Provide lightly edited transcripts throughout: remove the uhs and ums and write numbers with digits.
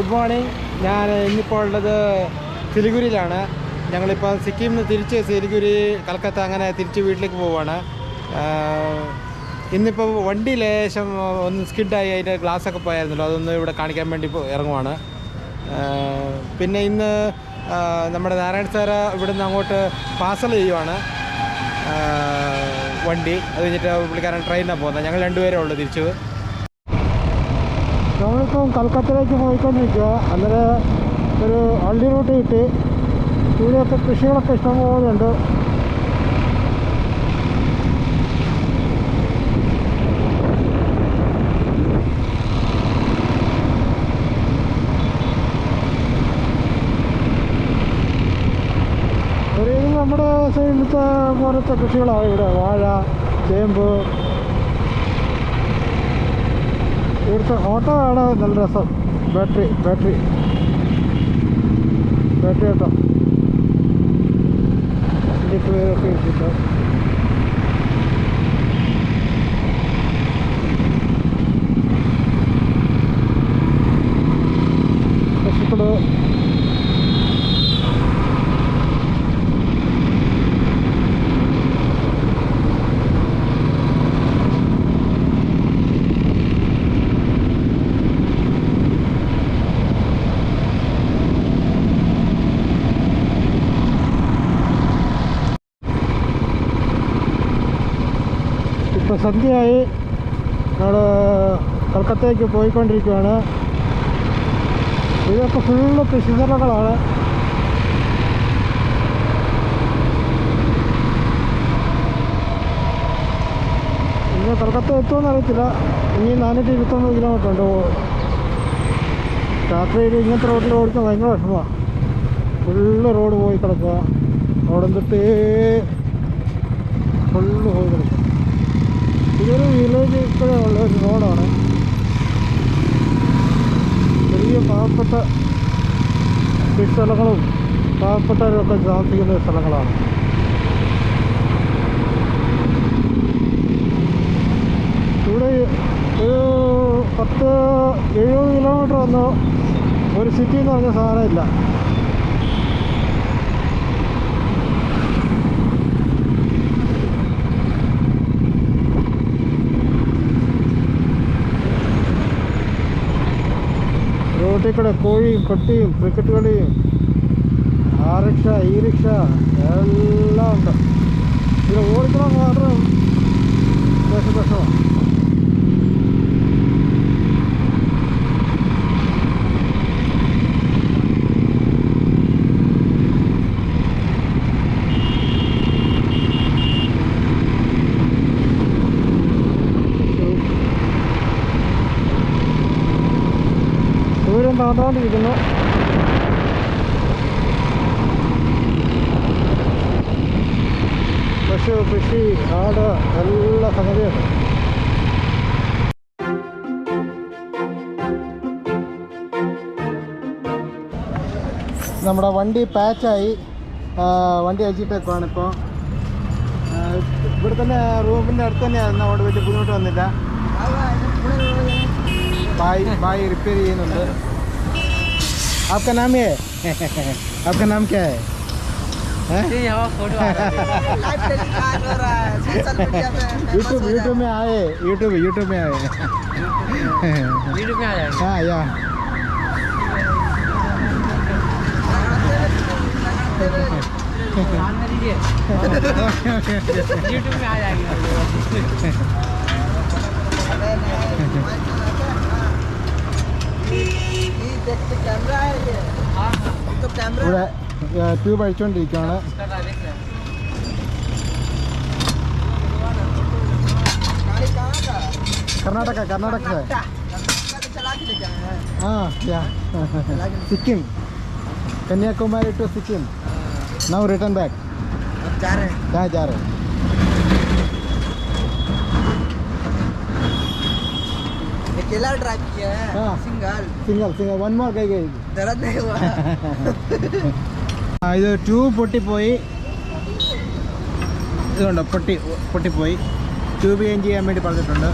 Good morning. ഞാൻ ഇന്നിപ്പോൾ ഉള്ളത് സിലിഗുരിയിലാണ്. ഞങ്ങളിപ്പോൾ സിക്കിമിൽ നിന്ന് തിരിച്ച് സിലിഗുരി, കൽക്കത്ത അങ്ങനെ തിരിച്ച് വീട്ടിലേക്ക് പോവുകയാണ്. ഇന്നിപ്പോൾ വണ്ടി ലേശം ഒന്ന് സ്കിഡായി, അതിൻ്റെ ഗ്ലാസ്സൊക്കെ പോയായിരുന്നല്ലോ, അതൊന്ന് ഇവിടെ കാണിക്കാൻ വേണ്ടി ഇറങ്ങുവാണ്. പിന്നെ ഇന്ന് നമ്മുടെ നാരായണ സാറ് ഇവിടെ നിന്ന് അങ്ങോട്ട് പാർസൽ ചെയ്യുവാണ് വണ്ടി. അത് കഴിഞ്ഞിട്ട് പുള്ളിക്കാരൻ ട്രെയിനിനാണ് പോകുന്നത്. ഞങ്ങൾ രണ്ടുപേരേ ഉള്ളൂ തിരിച്ചു. നമ്മളിപ്പം കൽക്കത്തയിലേക്ക് പോയിക്കൊണ്ടിരിക്കുക. അന്നേരം ഒരു അള്ളി റൂട്ട് കിട്ടി. ഇവിടെയൊക്കെ കൃഷികളൊക്കെ ഇഷ്ടംപോലെ ഉണ്ട്. ഒരുവിധം നമ്മുടെ സൈഡിലത്തെ പോലത്തെ കൃഷികളാണ് ഇവിടെ. വാഴ, ചേമ്പ്. ഇവിടുത്തെ ഓട്ടോ ആണ് നല്ല രസം. ബാറ്ററി ഓട്ടോ ഇതിലേക്ക് പേരൊക്കെ ഇട്ടിട്ട് പശുക്കള്. ഇപ്പോൾ സന്ധ്യയായി. നമ്മൾ കൽക്കത്തയ്ക്ക് പോയിക്കൊണ്ടിരിക്കുകയാണ്. ഇതൊക്കെ ഫുള്ള് കൃഷിസ്ഥലങ്ങളാണ്. ഇന്ന് കൽക്കത്ത എത്തുമെന്ന് അറിയത്തില്ല. ഇനി 429 കിലോമീറ്റർ ഉണ്ട്. രാത്രിയിൽ ഇങ്ങനത്തെ റോഡിൽ ഓടിക്കാൻ ഭയങ്കര വിഷമമാണ്. ഫുള്ള് റോഡ് പോയി കിടക്കുക. അവിടെ നിന്നിട്ട് ഫുള്ള് പോയി കിടക്കുക. ഇതൊരു വില്ലേജ് ഇപ്പോഴേ ഉള്ള ഒരു റോഡാണ്. ചെറിയ പാവപ്പെട്ട സ്ഥലങ്ങളും പാവപ്പെട്ടവരൊക്കെ താമസിക്കുന്ന സ്ഥലങ്ങളാണ്. ഇവിടെ ഒരു 10-70 കിലോമീറ്റർ വന്നോ ഒരു സിറ്റി എന്ന് പറഞ്ഞ സാധനമില്ല. റോട്ടിൽ കൂടെ കോഴിയും കൊട്ടിയും ക്രിക്കറ്റ് കളിയും ആ റിക്ഷ ഈ റിക്ഷ എല്ലാം ഉണ്ട്. ഇവിടെ ഓടിക്കണം മാത്രം വിഷമാണ്. ദൂരം താണ്ടാണ്ടിരിക്കുന്നു. പശു, കൃഷി, ആട് എല്ലാ സംഗതിയുണ്ട്. നമ്മുടെ വണ്ടി പാച്ചായി. വണ്ടി അയച്ചിട്ടേക്കുവാണ് ഇപ്പോൾ. ഇവിടെ തന്നെ റൂമിൻ്റെ അടുത്ത് തന്നെയായിരുന്നു. അവിടെ വലിയ ബുദ്ധിമുട്ട് വന്നില്ല. बाई रिपेयर ചെയ്യുന്നുണ്ട്. आपका नाम है? आपका नाम क्या है? यूट्यूब में आए. यूट्यूब में आए. हाँ या यूट्यूब में आ जाएगी. ഇവിടെ ട്യൂബ് അഴിച്ചുകൊണ്ടിരിക്കുകയാണ്. कर्नाटक से. हाँ क्या Sikkim, Kanyakumari to Sikkim. Now return back. जा रहे हैं. कहाँ जा रहे हैं? अकेला ड्राइव किया है. हाँ. सिंगल. वन मोर गई. दर्द नहीं हुआ. ഇത് ട്യൂബ് പൊട്ടിപ്പോയി. ഇതുകൊണ്ട് പൊട്ടിപ്പോയി. ട്യൂബ് ചേഞ്ച് ചെയ്യാൻ വേണ്ടി പറഞ്ഞിട്ടുണ്ട്.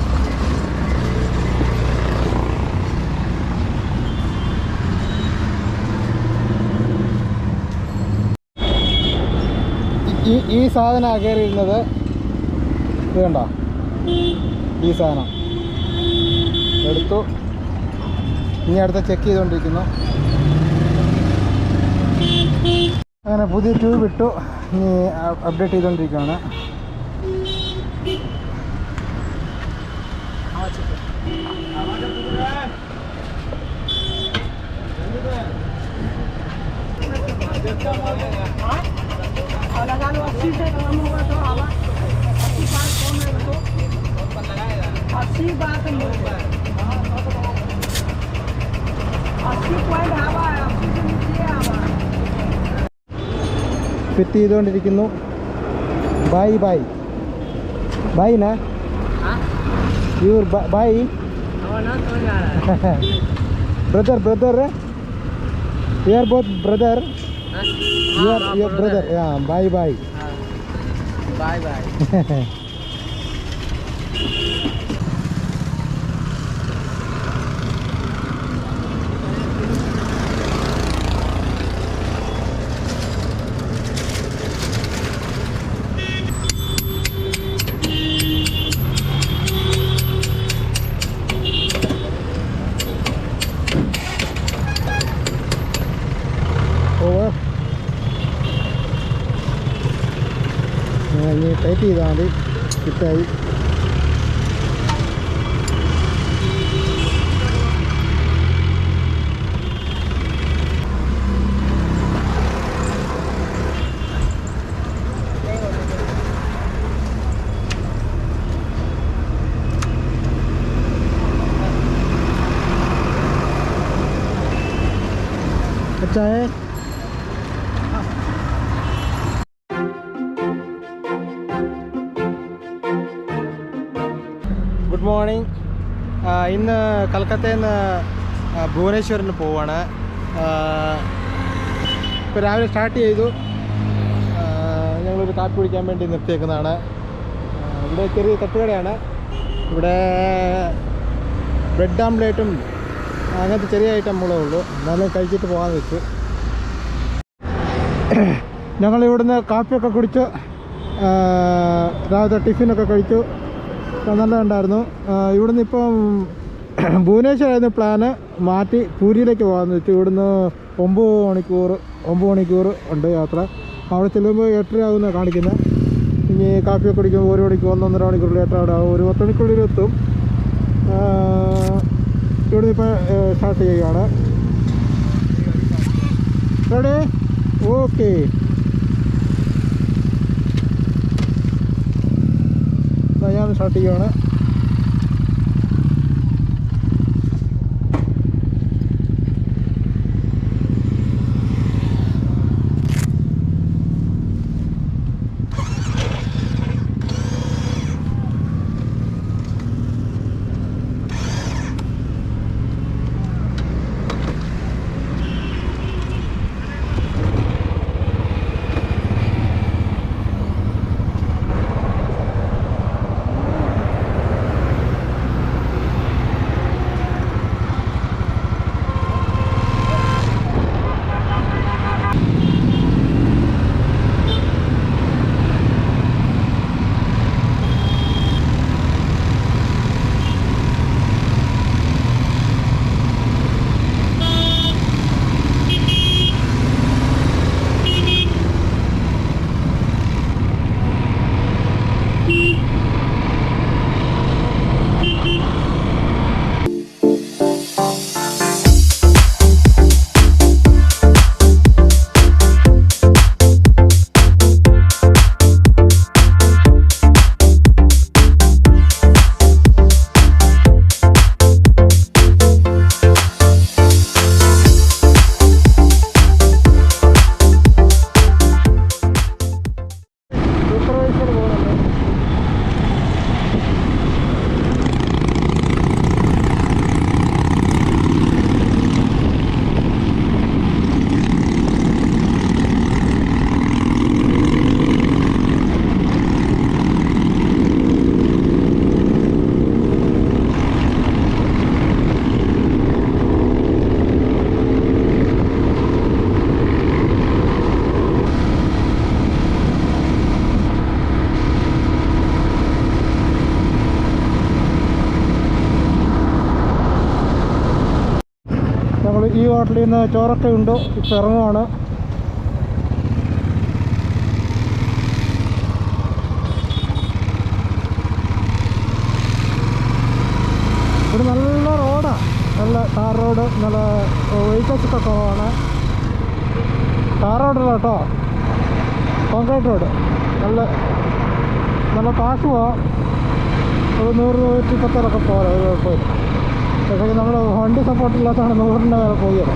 ഈ സാധനമാണ് കയറിയിരുന്നത്. ഇത് കണ്ടോ, ഈ സാധനം എടുത്തു. ഇനി അടുത്ത ചെക്ക് ചെയ്തുകൊണ്ടിരിക്കുന്നു. അങ്ങനെ പുതിയ ട്യൂബ് ഇട്ടു. ഇനി അപ്ഡേറ്റ് ചെയ്തുകൊണ്ടിരിക്കുകയാണ്. ഫിറ്റ് ചെയ്തുകൊണ്ടിരിക്കുന്നു. ബൈ ബൈ ബൈ നാ your bye brother brother you are both brother your brother bye bye Bye bye. Over. ഇനി ടൈറ്റ് ചെയ്താൽ മതി. ഫിറ്റായി. अच्छा है. Good morning. ഇന്ന് കൽക്കത്തയിൽ നിന്ന് ഭുവനേശ്വറിന് പോവാണ്. ഇപ്പോൾ രാവിലെ സ്റ്റാർട്ട് ചെയ്തു. ഞങ്ങളൊരു കാപ്പി കുടിക്കാൻ വേണ്ടി നിർത്തിയേക്കുന്നതാണ്. ഇവിടെ ചെറിയ തട്ടുകടയാണ്. ഇവിടെ ബ്രെഡ് ആംപ്ലേറ്റും അങ്ങനത്തെ ചെറിയ ഐറ്റമുകളേ ഉള്ളൂ. എന്നാലും കഴിച്ചിട്ട് പോകാമെന്ന് വെച്ചു. ഞങ്ങളിവിടുന്ന് കാപ്പിയൊക്കെ കുടിച്ചു. രാവിലത്തെ ടിഫിനൊക്കെ കഴിച്ചു. നല്ലതുണ്ടായിരുന്നു. ഇവിടുന്ന് ഇപ്പം ഭുവനേശ്വരായിരുന്നു പ്ലാന്. മാറ്റി പൂരിയിലേക്ക് പോകാമെന്ന് വെച്ചു. ഇവിടുന്ന് 9 മണിക്കൂർ ഉണ്ട് യാത്ര. അവിടെ ചെല്ലുമ്പോൾ 8:30 ആകുമെന്നാണ് കാണിക്കുന്നത്. ഇനി കാപ്പിയൊക്കെ കുടിക്കുമ്പോൾ 1 മണിക്കൂർ 1.5 മണിക്കൂർ ലേറ്റാണ്. ഒരു 10 മണിക്കുള്ളിൽ എത്തും. ഇവിടുന്ന് ഇപ്പം സ്റ്റാർട്ട് ചെയ്യുകയാണ്. റെഡി? ഓക്കെ. ഞാൻ സ്റ്റാർട്ട് ചെയ്യുകയാണ്. ഞങ്ങൾ ഈ ഹോട്ടലിൽ നിന്ന് ചോറൊക്കെ ഉണ്ട്, ഇപ്പോൾ ഇറങ്ങുവാണ്. ഇവിടെ നല്ല റോഡാണ്, നല്ല ടാർ റോഡ്, നല്ല വെഹിക്കിൾസ് ഒക്കെ കുറവാണ്. ടാർ റോഡല്ല കേട്ടോ, കോൺക്രീറ്റ് റോഡ്. നല്ല നല്ല കാശ് പോവാം, ഒരു 100-110 പോരാ, ഒരു കുഴപ്പമില്ല. പക്ഷേ നമ്മൾ വണ്ടി സപ്പോർട്ടില്ലാത്തതാണ് 100ൻ്റെ മേലെ പോവുകയാണ്.